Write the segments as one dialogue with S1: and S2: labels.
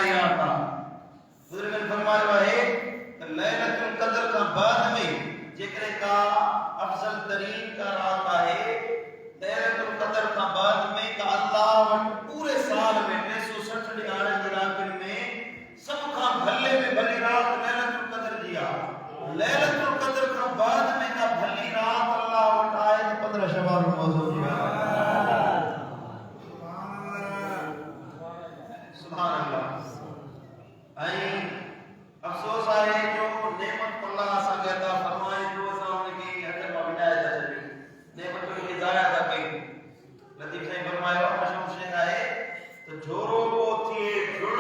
S1: رات بزرگ نے فرمایا ہے کہ لیلۃ القدر کا بعد میں ذکر کا افضل ترین کا رات ہے لیلۃ القدر کا بعد میں کہ اللہ پورے سال میں 360 دن میں سب کا بھلے میں بھلی رات لیلۃ القدر دیا لیلۃ القدر کا بعد میں کا بھلی رات اللہ اٹھائے 15 شوال موضوع دیا سبحان اللہ آئین افسوس ہے جو نعمت اللہ سا کہتا فرمائے جو سامنے کی حضر میں بجائے تھا چلی نعمت کو یہ ضائع تھا کہ لطیف سے فرمایا مشہور شیخ ہے تو جھورو کو تھیے جھڑ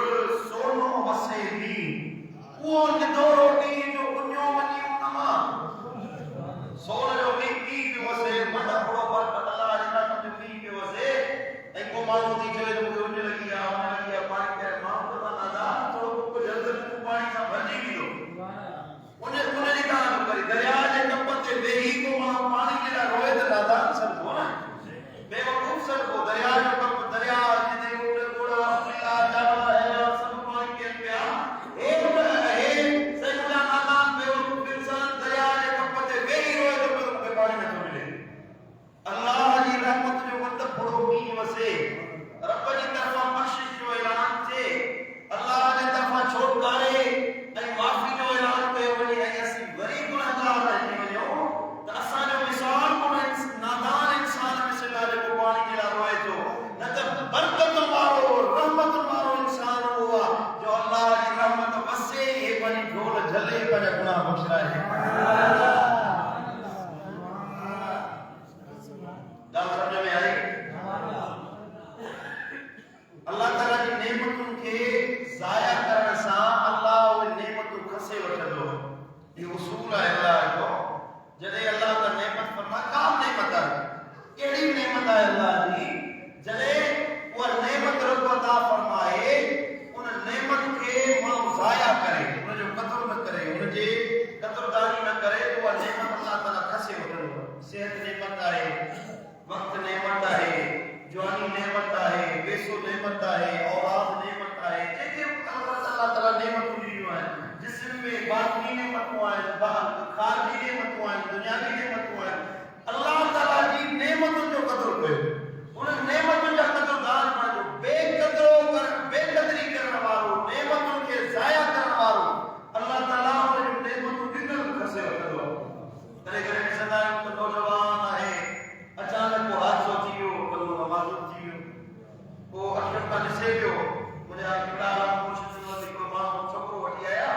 S1: سونو بسے بھی وہ جدو روٹی جو کنیوں منی انما سونو جو بھی بسے مدہ پڑو پر اللہ جنا جو بھی بسے ایک کو مانو تھی چلے جو مجھے لگی آنے لگی پانی کے ماں کو نادان تھوڑو کو جلد پانی سا بھجی بھی دو انہیں کہا کری دریا جے کپتے بے ہی کو ماں پانی کے لئے روئے تو نادان سر کو نا بے وقوف سر کو دریا جو کپ دریا جدے اوٹے گوڑا اپنیلا جانا ہے سب پانی کے پیا ایک سیدنا نادان بے وقوف انسان دریا جے کپتے بے ہی روئے تو پھر پانی میں تو ملے اللہ جی رحمت جو وقت پڑو بھی وسے رب جی طرفا بخشش جو اعلان تھے اللہ جی طرفا چھوٹکارے اے معافی جو اعلان پہ وڑی ہے اسی غریب گناہگار رہنے وجو تو اساں جو مثال کو نادان انسان میں سے لالے کو پانی جلا روئے تو نہ برکت مارو رحمت مارو انسان ہوا جو اللہ جی رحمت وسے یہ بنی ڈھول جھلے پر گناہ بخش رہے ہیں دل سمجھ میں آئی اللہ تعالیٰ کی نعمتوں کے ضائع کرنے سا اللہ وہ نعمتوں کھسے وٹھدو یہ اصول ہے اللہ کو جدے اللہ کا نعمت فرما کام نعمت ہے کیڑی نعمت ہے اللہ جی جدے وہ نعمت رب عطا فرمائے ان نعمت کے ماں ضائع کرے انہیں جو قدر نہ کرے انہیں جے قدردانی نہ کرے تو وہ نعمت اللہ تعالیٰ کھسے وٹھدو صحت نعمت ہے وقت نعمت ہے جوانی نعمت ہے پیسو نعمت ہے اولاد نعمت ہے جیسے اللہ تعالیٰ نعمت ہوئی ہے جسم میں باطنی نعمت ہوا ہے خارجی نعمت ہوا ہے دنیاوی نعمت ہوا ہے اللہ تعالیٰ کی نعمت جو قدر ہوئے انہیں نعمت جو قدر دان جو بے قدری کرنے والوں نعمتوں کے ضائع کرنے والوں اللہ تعالیٰ نے جو نعمتوں دنوں کھسے ہوتے ہو ترے گھر میں صدایوں کو نوجوان ہے اچانک وہ حادثہ تھیو کلو نمازت تھیو وہ اشرف کا نسے بیو مجھے آج بڑا آرام کوشش ہوتی کہ ماں ہم چھکرو وٹی آیا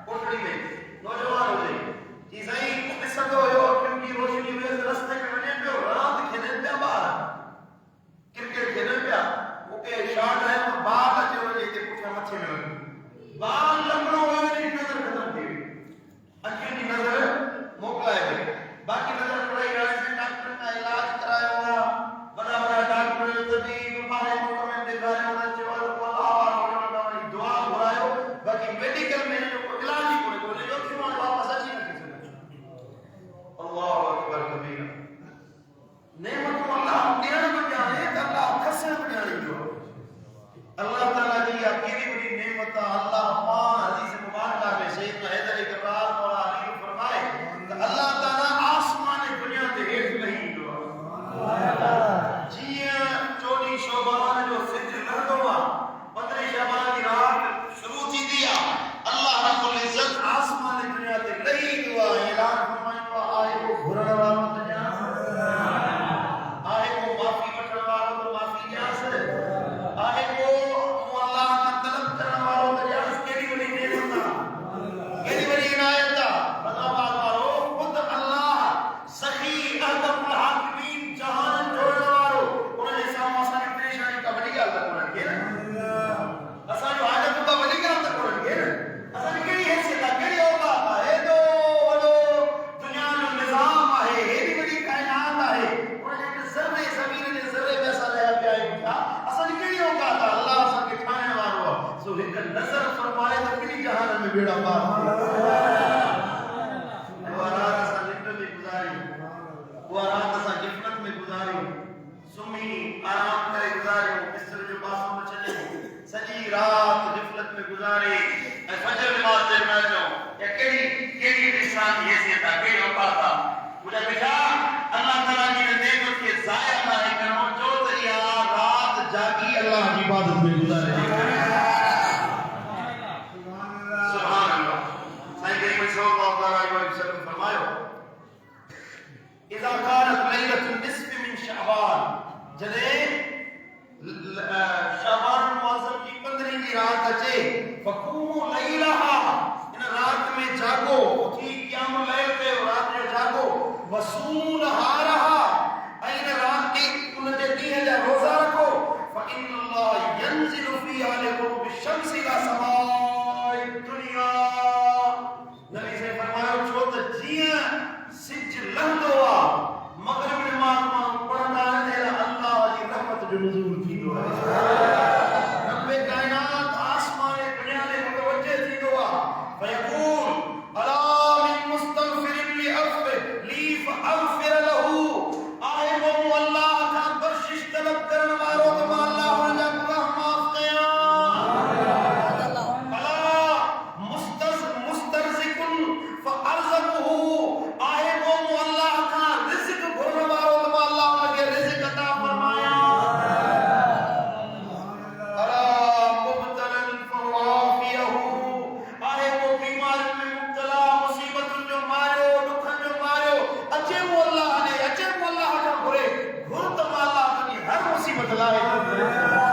S1: کوٹڑی میں نوجوان ہو جائے کہ صحیح قصہ تو ہو کیونکہ روشنی میں رستے میں وجہ بیو رات کھیلیں پیا باہر کرکٹ کھیلیں پیا وہ کہ شارٹ ہے وہ باہر اچھے ہو جائے کہ کچھ ہم اچھے میں لگے باہر لگنوں ہوئے نہیں نظر ختم کی اچھی کی نظر موقع ہے باقی نظر پڑائی رہے سے ڈاکٹر کا علاج کرایا ہوا بڑا بڑا ڈاکٹر طبیب ہمارے ملک میں دکھائے ہونا چاہیے وہ ہماری دعا برائے باقی میڈیکل میں جو علاج ہی کوئی بولے جو کیوں واپس اچھی نہیں کر اللہ اکبر کبیر نعمت اللہ دینے کو جانے اللہ کسر کو جانے جو اللہ تعالیٰ جی اکیلی بڑی نعمت اللہ ماں حدیث مبارکہ میں سیدنا حیدر اقرار مولا علی فرمائے کہ اللہ تعالیٰ آسمان دنیا تے ہیٹ نہیں جو جی چوڑی شعبان جو فجر لڑھوا 15 شعبان کی رات شروع تھی دیا اللہ رب العزت آسمان دنیا تے نہیں دعا اعلان فرمائے آئے کو گھرن والا تجاز آئے کو معافی بٹھن والا تو معافی جاز آئے کو اللہ کا طلب کرنے والا تجاز کیڑی بڑی نعمت کیڑی بڑی عنایت بتا بات والو خود اللہ سخی احکم الحاکمین جہان جوڑنے والو انہوں نے سامنے آسانی پریشانی کا بڑی گال تک پڑھن گیا اساں جو حاجت کا بڑی گال تک پڑھن گیا اساں نے کیڑی حیثیت ہے کیڑی اوقات ہے تو وڈو دنیا جو نظام ہے ایڈی بڑی کائنات ہے انہوں نے ذرے زمین نے ذرے ویسا رہا پیا ہے اساں نے کیڑی اوقات ہے اللہ اساں کے ٹھانے والو سو ایک نظر فرمائے تو کیڑی جہان میں بیڑا پار وہ رات اسا غفلت میں گزاری سمی آرام کرے گزاری بستر جو پاسوں میں چلے سجی رات غفلت غفلت میں گزارے فجر نماز سے میں جو یا کیڑی انسان کی حیثیت ہے کیڑی اوقات تھا مجھے بیٹا اللہ تعالیٰ کی نعمت کے ضائع نہ کرو جو دریا رات جاگی اللہ کی عبادت میں گزارے سبحان اللہ سائیں کریم صلی اللہ علیہ وسلم فرمایا اذا كانت ليلة النصف من شعبان جدے شعبان المعظم کی 15ویں رات اچے فقوموا لیلها ان رات میں جاگو اٹھی قیام اللیل پہ رات میں جاگو وصوموا نہارها این رات کے ان دے دن جا روزہ رکھو فإن الله ينزل فيها لغروب الشمس إلى سماء الدنيا نبی سے فرمایا چھو تے جیاں سج لہندوا مغرب نماز پڑھنا ہے اللہ کی رحمت جو نزول تھی دو رب کائنات آسمان دنیا میں متوجہ تھی دو فیقول الا من مستغفر لی فاغفر له آئے وہ اللہ کا بخشش طلب کرنے والوں کو اللہ نے گناہ معاف کیا مسترزق فارزقه آئے وہ اللہ کا رزق بھرنے والوں کو اللہ نے رزق عطا فرمایا مبتلا فوافیہ آئے وہ بیمار میں مبتلا مصیبت جو مارو دکھ جو مارو اچھے وہ اللہ نے اچھے وہ اللہ کا بھرے گھر تم اللہ کی ہر مصیبت لائے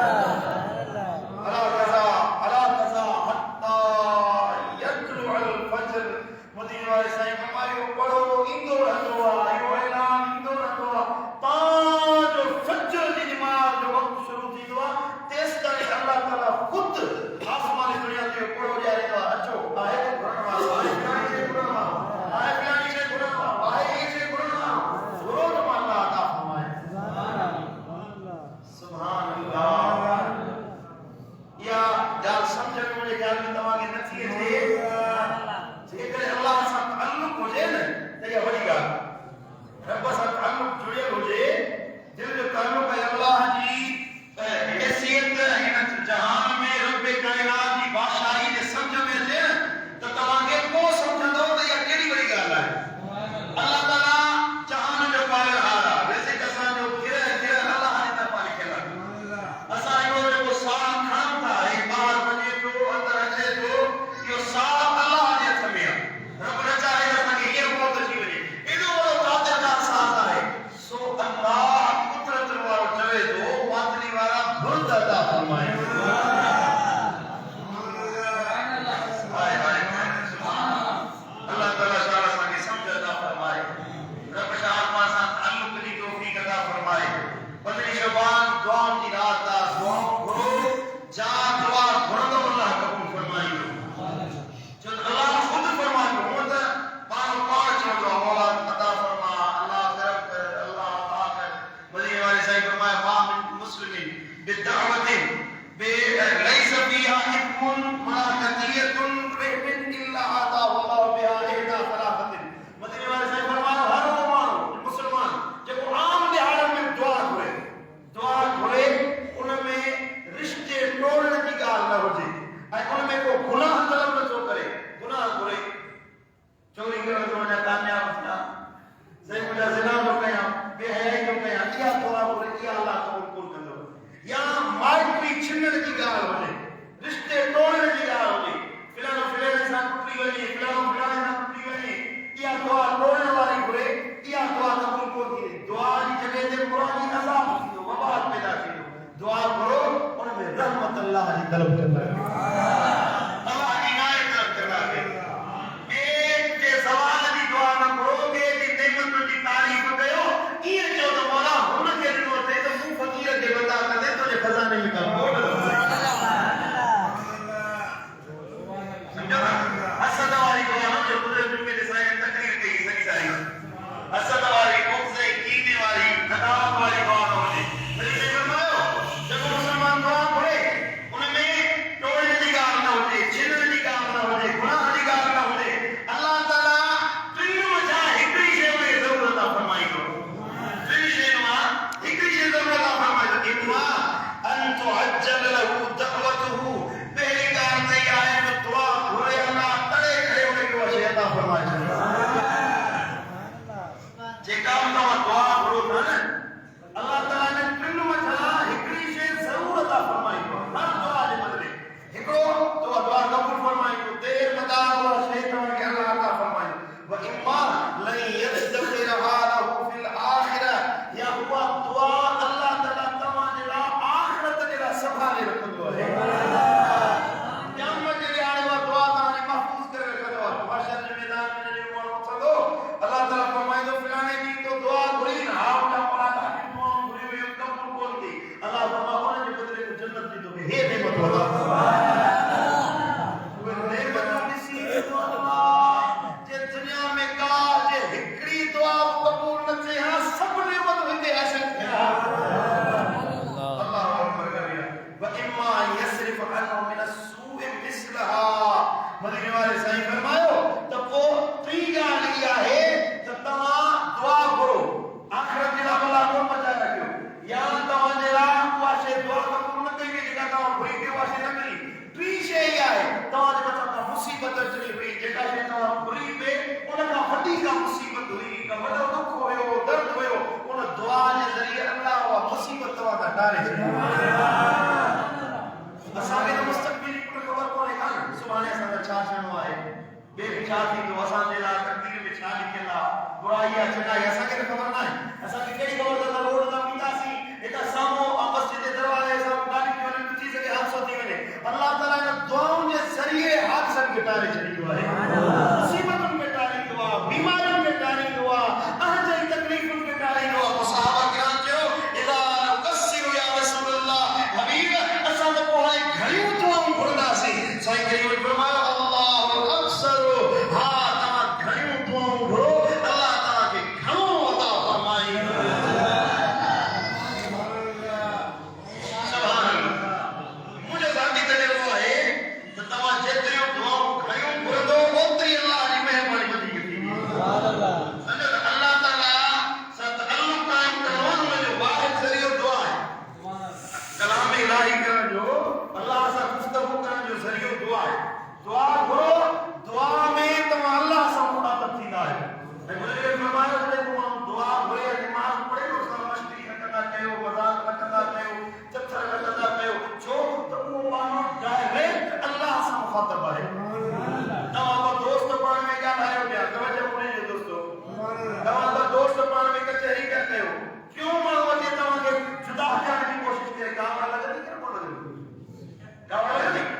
S1: مصیبت اچھی ہوئی جیکا شیطان بری پہ ان کا وڈی کا مصیبت ہوئی کا وڈا دکھ ہوئے درد ہوئے ان دعا کے ذریعے اللہ و مصیبت توا کا ڈارے اساں کے مستقبل پر خبر کونے کان سبحان اساں چھا چھنو آئے بے چھا تھی تو اساں دے لا تقدیر میں چھا لکھلا برائی چڑھائی اساں کے خبر نہ ہے اساں کی کیڑی خبر دا روڈ دا پیتا سی ایتا سامو مسجد دروازے سام گاڑی کی ونے کچھ سے حادثہ تھی ونے اللہ تعالی نے دعاؤں کے ذریعے حادثہ گٹارے چڑھی دعا ہے مصیبتوں کے ٹاری دعا بیماریوں کے ٹاری دعا اہجائی تکلیفوں کے ٹاری دعا صحابہ کرام کیوں اذا نقصر یا رسول اللہ حبیب اساں کو ہے گھڑیوں دعاؤں پڑھنا سی صحیح کریم فرمایا اللہ اکثر ہاں تا گھڑیوں دعاؤں پڑھو اللہ تعالی کے گھروں عطا فرمائے سبحان اللہ مجھے ذاتی تجربہ ہے کہ تمام جتنے دعاؤں گھڑیوں پڑھ دو اتنی اللہ کی مہربانی بدی کی سبحان اللہ اللہ تعالی سے تعلق قائم کرنے میں جو واحد ذریعہ دعا ہے کلام الہی کرن جو اللہ سے گفتگو کرن جو ذریعہ دعا ہے دعا کرو دعا میں تم اللہ سے مخاطب تھی ہے مجھے فرمایا کہ تم دعا ہوئے نماز پڑھے اس کا مشتری کرنا کہو وضاحت کرنا کہو چتر کرنا کہو جو تم مانو ڈائریکٹ اللہ سے مخاطب ہے تم آپ دوست پڑھنے میں کیا بھائی ہو گیا توجہ پڑھیں دوستو تم آپ دوست پڑھنے میں کچہری کرتے ہو کیوں مانو کہ تم کے جدا کرنے کی کوشش کرے کام لگا نہیں کر پڑھ رہے کام لگا نہیں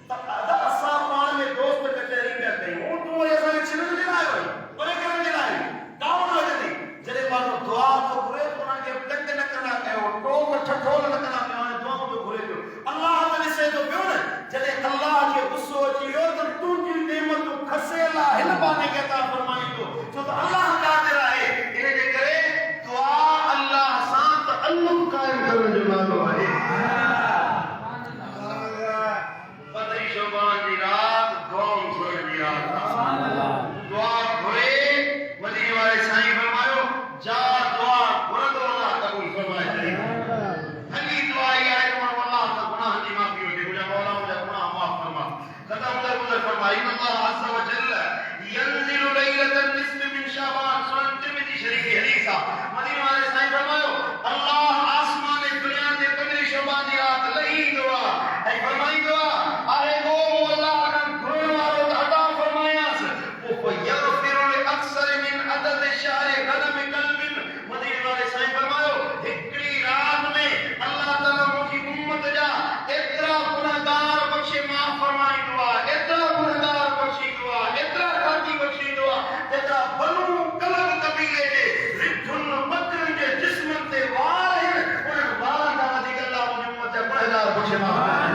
S1: اصحاب پڑھنے میں دوست کچہری کرتے ہیں وہ تم ایسا چھڑنے نہیں آئے ہوئی بڑے کرنے نہیں آئے کام لگا نہیں جلے مانو دعا تو برے پڑھا کے لگ نہ کرنا کہو ٹوک چھٹول نہ کرنا کہو دعا تو برے جو اللہ تعالی سے تو کیوں نہ جلے اللہ کے غصو چیو تو تو کی نعمت کو کھسے لا ہل پانے کے عطا فرمائی تو اللہ قادر ہے انہیں دے کرے دعا اللہ سان تعلق قائم کرنے جو مانو ہے بدری شعبان دی رات دعاؤں چھوڑ دیا دعا ہوئے مدینہ والے سائیں فرمایو جا دعا برد اللہ قبول فرمائے جائے حقی دعائی آئے تمہارا اللہ کا گناہ دی معافی ہوتی مجھے مولا مجھے گناہ معاف فرما ختم در فرمائی ان اللہ عز و جل ینزل لیلت النصف من شعبان سنن ترمذی شریف حدیثہ مدینہ والے سائیں فرمایو اللہ آسمان دنیا دے بدری شعبان دی رات لئی دعا اے فرمائی دعا آئے گو اللہ کا گھرن والو عطا فرمایا وہ یغفر لاکثر من عدد الشہر غنم قلب مدینہ والے سائیں فرمایو ہکڑی رات میں اللہ تعالی مجھے امت جا اترا گناہگار بخشے معاف فرمائی دعا اترا گناہگار بخشی دعا اترا خاطی بخشی دعا اترا بنو قلب قبیلے دے رجھن بکرن کے جسم تے وار ہیں انہیں وارن کا مدی اللہ مجھے امت جا گناہگار بخشے معاف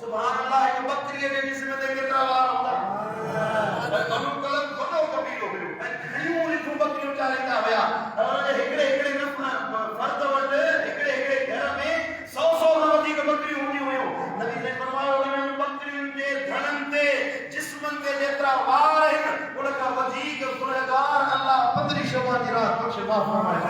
S1: سبحان اللہ ایک بکری ہے جس میں دیکھ کتنا وار ہوتا ہے بنو قلب بنو قبیلو گھریوں لکھوں بکریوں چالیتا ہویا اور ہکڑے ہکڑے فرد وڈ ہکڑے ہکڑے گھر میں 100 نوتی کے بکری ہوندی ہوئے ہو نبی نے فرمایا انہوں بکریوں کے دھنن تے جسمن تے جترا وار ہے ان کا وزیق گنہگار اللہ پندری شعبان دی رات بخش معاف فرمائے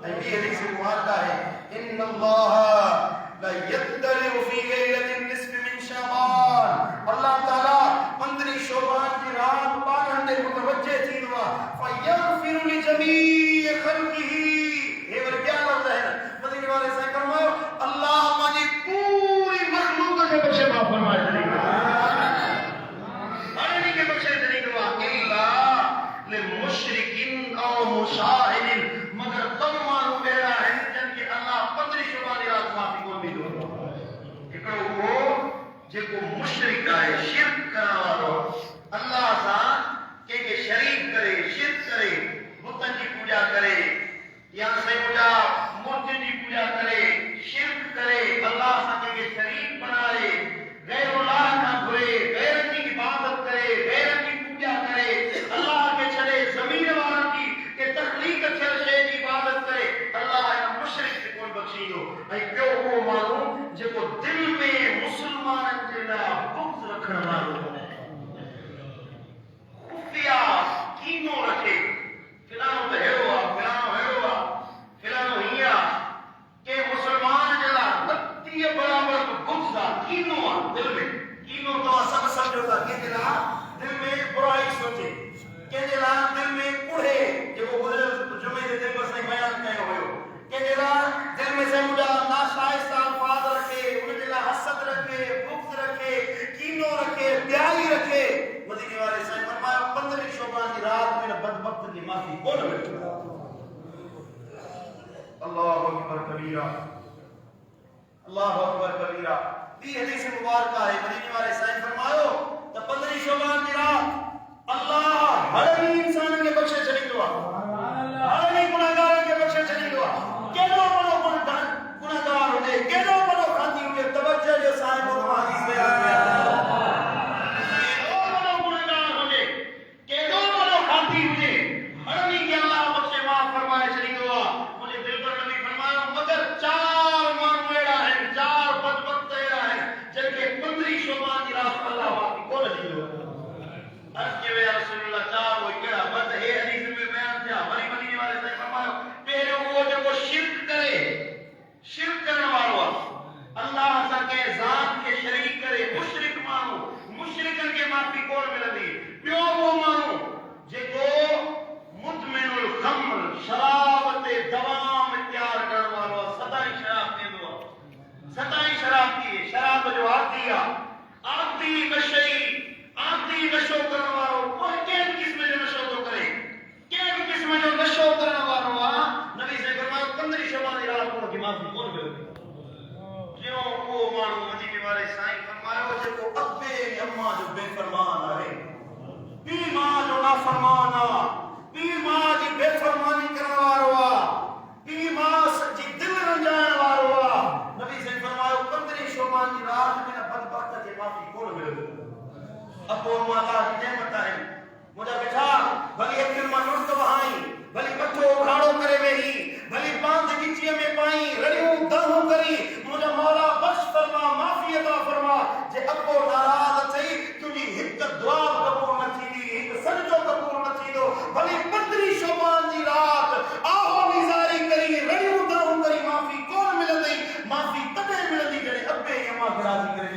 S1: یہ حدیث مبارکہ ہے ان اللہ لا يقدر في ليلة النصف من شعبان اللہ تعالی پندری شعبان کی رات 12 گھنٹے متوجہ تھی دعا فیغفر لجمیع خلقہ یہ ور کیا لفظ ہے مدینہ والے سے فرمایا اللہ مجھے پوری مخلوق کے بخشے معاف فرمائے ارے کے بخشے نہیں دعا الا للمشرکین او مشاہدین مگر تم مانو میرا ہے جن کے اللہ پندری شعبان کی رات معافی کو بھی دو ایکڑو وہ جے کو مشرک ہے شرک کرنا والو اللہ سان کہ شریک کرے شرک کرے بتن کی پوجا کرے یا سے پوجا مورتی کی پوجا کرے شرک کرے اللہ سان کہ شریک بنائے غیر اللہ کا بھرے غیر کی عبادت کرے غیر کی پوجا کرے اللہ کے چھڑے زمین والا کی کہ تخلیق کر شے کی عبادت کرے اللہ ہے مشرک سے کوئی بخشی دو اے کیوں وہ معلوم جے کو دل میں مسلمان کے یہ برابر بغض دا کینو دل میں کینو تو سب سمجھو تا کہ دل میں برائی سوچے کہ دل میں کوڑے جو گزر جمعے دے دن بس بیان کہے ہوئے کہ دل میں سے مجھا ناشائستہ الفاظ رکھے ان دل حسد رکھے بغض رکھے کینو رکھے بیائی رکھے مدینے والے سے فرمایا 15 شعبان کی رات میں بدبخت کی معافی کون بیٹھا اللہ اکبر کبیرہ اللہ اکبر کبیرہ یہ حدیث مبارکہ ہے مدینے والے سے فرمایا تو 15 شعبان کی رات اللہ ہر انسان کے بخشے چلی دعا ہر گناہگار کے بخشے چلی دعا کیلو بڑو گناہگار ہوتے کیلو بڑو خاطی ہوتے توجہ جو صاحب اور حدیث بیان کیا کیلو بڑو گناہگار ہوتے کیلو بڑو خاطی ہوتے ہر کے اللہ بخشے معاف فرمائے چلی دعا مجھے دل پر نبی فرمایا مگر 4 مانویڑا ہے 4 بدبخت ہے جن کے 15 شعبان کی رات اللہ معافی کون چلی دعا عرض کے یا رسول اللہ 4 وہ کیڑا بد ہے حدیث میں بیان تھا بڑی مدینے والے سے فرمایا پہلے وہ جو شرک کرے شرک کرنے والا اللہ سا کے ذات کے شریک کرے مشرک مانو مشرکن کے معافی کون ملدی پیو وہ مانو جے کو مدمن الخمر شراب تے دوام اختیار کرنے والا سدائی شراب دے دو سدائی شراب کی شراب جو آتی آتی نشو کرنے والا کوئی کین قسم جو نشو تو کرے کین قسم جو نشو کرنے والا نبی سے فرمایا 15 شعبان رات کو کی معافی کون کرے کیوں وہ مانو مدینے والے سائیں فرمایا جے کو ابے اماں جو بے فرمان ہے بی ماں جو نا فرمانا بی ماں جی بے فرمانی کرنے والا بی ماں جی دل رنجان والا نبی سے فرمایا 15 شعبان کی رات میں بدبخت کی معافی کون کرے ابو ماتا کی نعمت ہے مجھے بٹھا بھلی اکر منور تو وہائی بھلی پٹھو اکھاڑو کرے وہی بھلی باندھ گچیے میں پائیں رڑیوں دہوں کری مجھے مولا بخش فرما معافی عطا فرما جے ابو ناراض تھی تجھی ہک دعا قبول نہ تھی ہک سجدو قبول نہ تھی دو بھلی 15 شعبان دی رات آہو نظاری کری رڑیوں دہوں کری معافی کون ملدی معافی تدے ملدی جڑے ابے اماں راضی کرے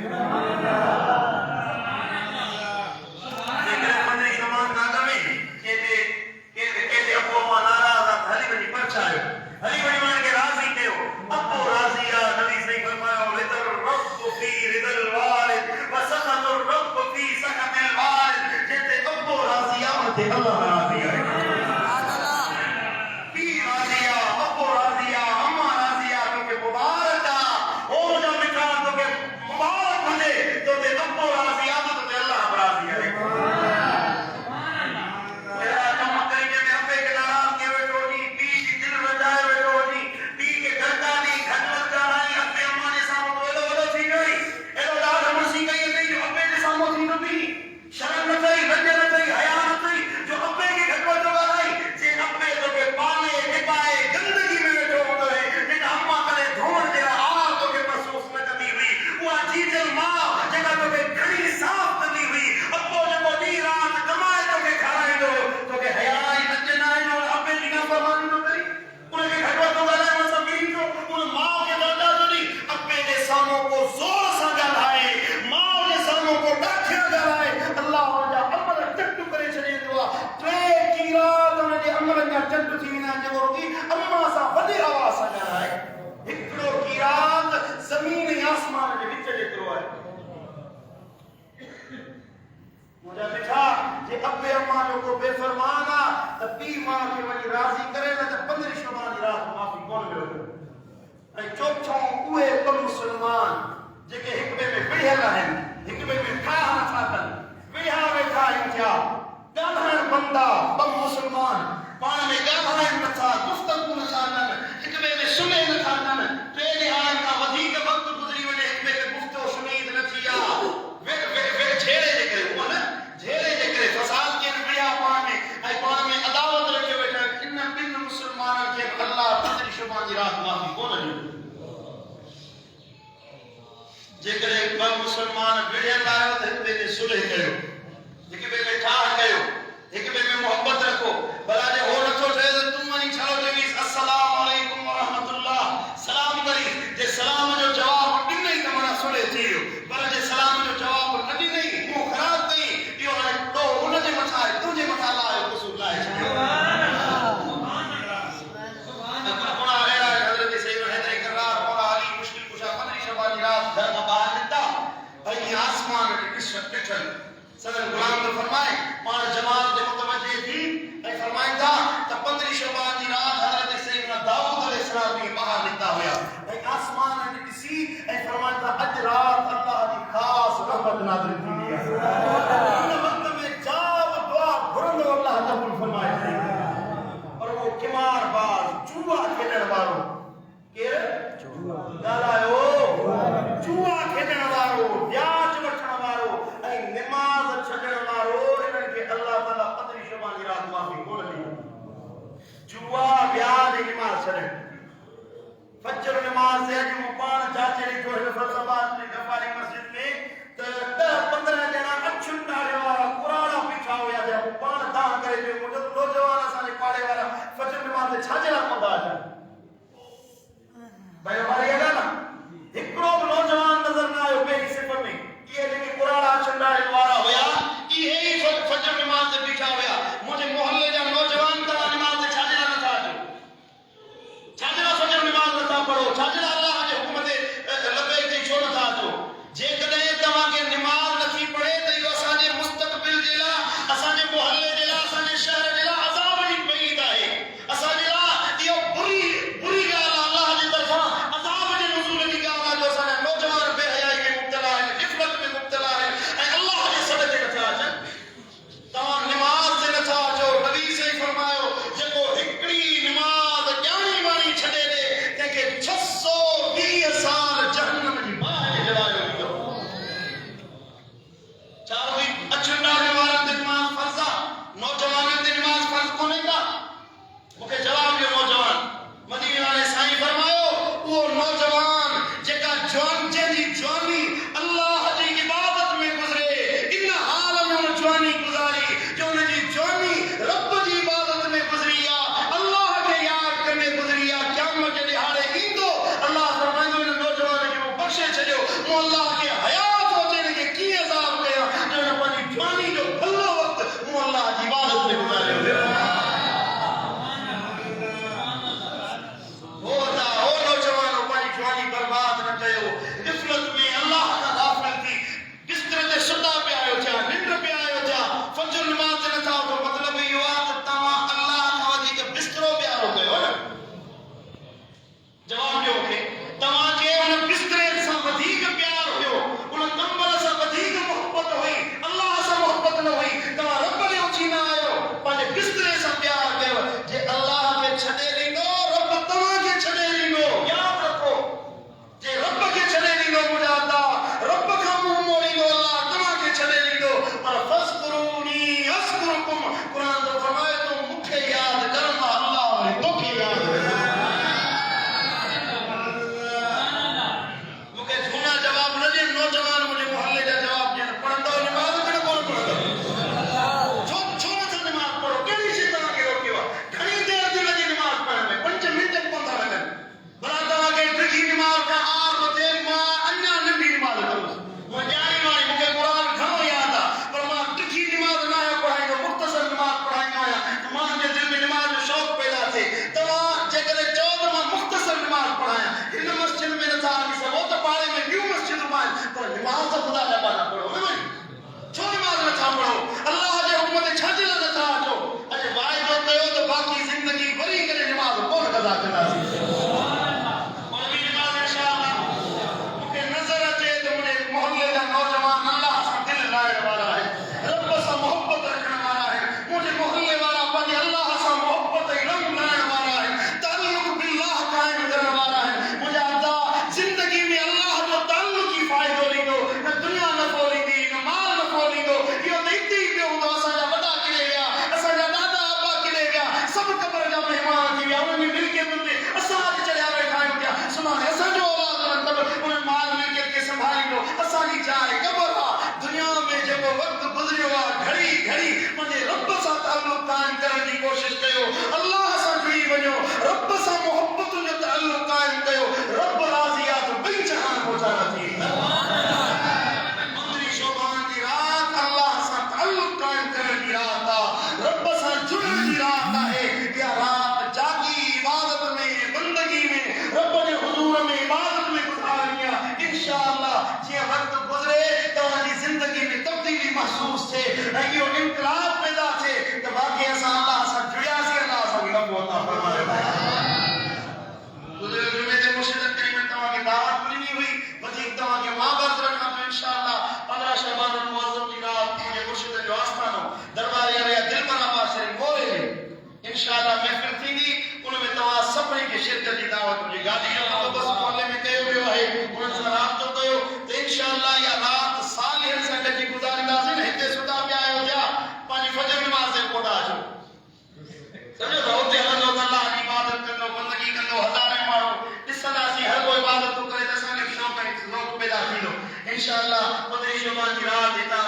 S1: السلام علیکم ورحمۃ اللہ سلام کری جے سلام جو جواب رات گھر کا باہر نکتا ائی آسمان میں رشوت ڈٹھل صدر غلام نے فرمائے پان جماعت دے متوجہ تھی ائی فرمائے تھا تے 15 شعبان دی رات حضرت سیدنا داؤد علیہ السلام بھی باہر نکتا ہویا ائی آسمان میں کسی ائی فرمائے تھا اج رات اللہ دی خاص رحمت نازل تھی ہے وقت میں جاب دعا بھرن اللہ قبول فرمائے تھے اور وہ کمار باز چوہا کھیلن والو کہ گالایو چوہا کھیلن والو بیاج وٹھن والو اے نماز چھڈن والو انہن کے اللہ تعالی 15 شعبان دی رات معافی کول ڈی چوہا بیاج نماز چھڈن فجر نماز سے اج مپان چاچے نے جو فیصلہ میں غفاری مسجد میں تے 15 جنا اچھن ڈالے والا قرآن پیچھا ہویا تے مپان دان کرے جو مدد نوجوان اساں پاڑے والا فجر نماز سے چھاجلا پوندا ہے بھائی ہماری ہے نا ہکڑو نوجوان نظر نہ آئے پہلی صفت میں یہ لیکن قرآن اچھن ڈالے والا ہویا یہ ہی فجر نماز سے پیچھا ہویا مجھے محلے جا نوجوان طرح نماز سے چھاجلا نہ تھا چھاجلا فجر نماز نہ تھا پڑھو چھاجلا اللہ کے حکم دے لبیک دی چھوڑ تھا تو جے کدے تواں کے نماز نتھی پڑھے تے یو اساں دے مستقبل جلا اساں دے محلے جلا اساں دے شہر جلا عذاب دی بعید ہے اساں جلا یہ بری گال اللہ دی طرفاں عذاب دے نزول دی گال جو اساں نوجوان بے حیائی میں مبتلا ہے غفلت میں مبتلا ہے اے اللہ دے صدقے نہ تھا تواں نماز سے نہ تھا جو نبی سے فرمایا جکو ہکڑی نماز جانی وانی چھڈے دے تے کہ 620 سال جہنم دی باہر جلایا چاروی اچھنڈا نماز دی نماز فرضا نوجوان دی نماز فرض کونے کا مکے جواب دیو نوجوان مدینے والے سائیں فرمایا وہ نوجوان جکا جوان جی جوانی اللہ دی عبادت میں گزرے ان حال میں جوانی گزاری جو نے جی جوانی رب دی عبادت میں گزریا اللہ کے یاد کرنے گزریا قیامت کے دہاڑے ایندو اللہ فرمائے نے نوجوان کے بخشے چھڈیو مو اللہ کے حیات ہوتے نے کہ کی عذاب کیا جو نے پانی جوانی جو بھلو وقت مو اللہ کی عبادت میں گزارے ہوئے برباد نہ کیو غفلت میں اللہ کا غافل تھی بستر تے ستا پہ آیو جا ننڈ پہ آیو جا فجر نماز نہ تھا تو مطلب یہ ہوا تما اللہ کا وجہ کے بستروں پہ آ گئے ہو نا جواب دیو کہ تما کے ان بستر سے ودیک پیار ہوئے ان کمبل سے ودیک محبت ہوئی اللہ سے محبت نہ ہوئی تما رب نے اچھی نہ آیو پنے بستر سے پیار کیو جے اللہ کے چھڈے لینو رب تما کے چھڈے لینو یاد رکھو جے رب کے چھڑے نہیں لو مجھاتا رب کا منہ موڑی لو اللہ تمہاں کے چھڑے نہیں لو اور فذکرونی اذکرکم قرآن تو فرمائے تم مکھے یاد کرنا اللہ نے تو کی یاد مکھے جھونا جواب نہ دے نوجوان مجھے محلے جا جواب دے پڑھن دو نماز کڑ کون پڑھ دو چھوڑا سے نماز پڑھو کیڑی سی طرح کے روکی ہوا گھنی دیر دی لگی نماز پڑھنے میں 5 منٹ تک پہنچا لگن برادہ کے ٹکی نماز کا آر کو دیکھ ماں انیا نبی نماز کرو وہ جانی مائی مجھے قرآن گھنو یاد آ پر ماں ٹکی نماز نہ ہے پڑھائیں گا مختصر نماز پڑھائیں گا تو ماں کے دل میں نماز میں شوق پیدا تھے تو ماں جے کرے چاہو تو ماں مختصر نماز پڑھایا ان مسجد میں نہ آگی سے وہ تو پاڑے میں نیو مسجد مائن پر نماز تو خدا جا پانا پڑھو میں چھو نماز نہ تھا پڑھو اللہ جے حکمت چھاجلا نہ تھا جو اجے وائے جو کہو تو باقی زندگی بری کرے نماز کون قضا کرنا سی نوجوان اللہ سے دل لائے والا ہے رب سے محبت رکھنے والا ہے مجھے محلے والا بنی اللہ سے محبت رنگ لائے والا ہے تعلق باللہ قائم کرنے والا ہے مجھے آتا زندگی میں اللہ جو تعلق کی فائدہ لی دو نہ دنیا نہ کھولی دی نہ مال نہ کھولی دو یہ دیکھتی پہ ہوں تو اسا جا بڑا کلے گیا اسا جا دادا ابا کلے گیا سب قبر جا مہمان تھی انہوں نے مل کے بندے اسا آج چڑھا رہے کھائیں گیا سمان اسا جو اولاد قبر انہیں مال مل کے سنبھالی دو اسا نہیں جائے قبر دنیا میں جب وقت گزرے ہوا گھڑی گھڑی مجھے رب سے تعلق قائم کرنے کی کوشش کیو اللہ سے جڑی ونجو رب سے محبت جو تعلق قائم کیو رب راضیات بئی جہان پہنچانا تھی مندری شعبان کی رات اللہ سے تعلق قائم کرنے کی رات تھا رب سے جڑنے کی رات ہے کیا رات جاگی عبادت میں بندگی میں رب نے حضور میں عبادت میں گزارنیا انشاءاللہ ایو انقلاب پیدا تھے تو باقی اساں اللہ سے جڑیا سی اللہ سے رب عطا فرمائے گزرے جمعے دے مرشد کریم تمام کی دعوت ملی ہوئی وزیر تمام کے مابرد رکھا تو انشاءاللہ 15 شعبان المعظم کی رات مجھے مرشد جو آستانو دربار یا دل پر آباد شریف مورے لے انشاءاللہ محفل تھی گی ان میں تمام سبری کے شرکت کی دعوت مجھے گاڑی رہا تو بس محلے میں کہے ہوئے ہے انہوں سے رات تو کہو تو انشاءاللہ یا رات صالح سنگت کی گزاری نازل ہتے سدا پہ آئے ہو جا پانی فجر نماز سے کوڑا جو سمجھو تو ہوتے ہیں اللہ کی عبادت کرنو بندگی کرنو ہزاریں مارو اس طرح سے ہر کوئی عبادت کو کرے تو سانے شوق پیدا تھی لو انشاءاللہ قدری شبان کی رات دیتا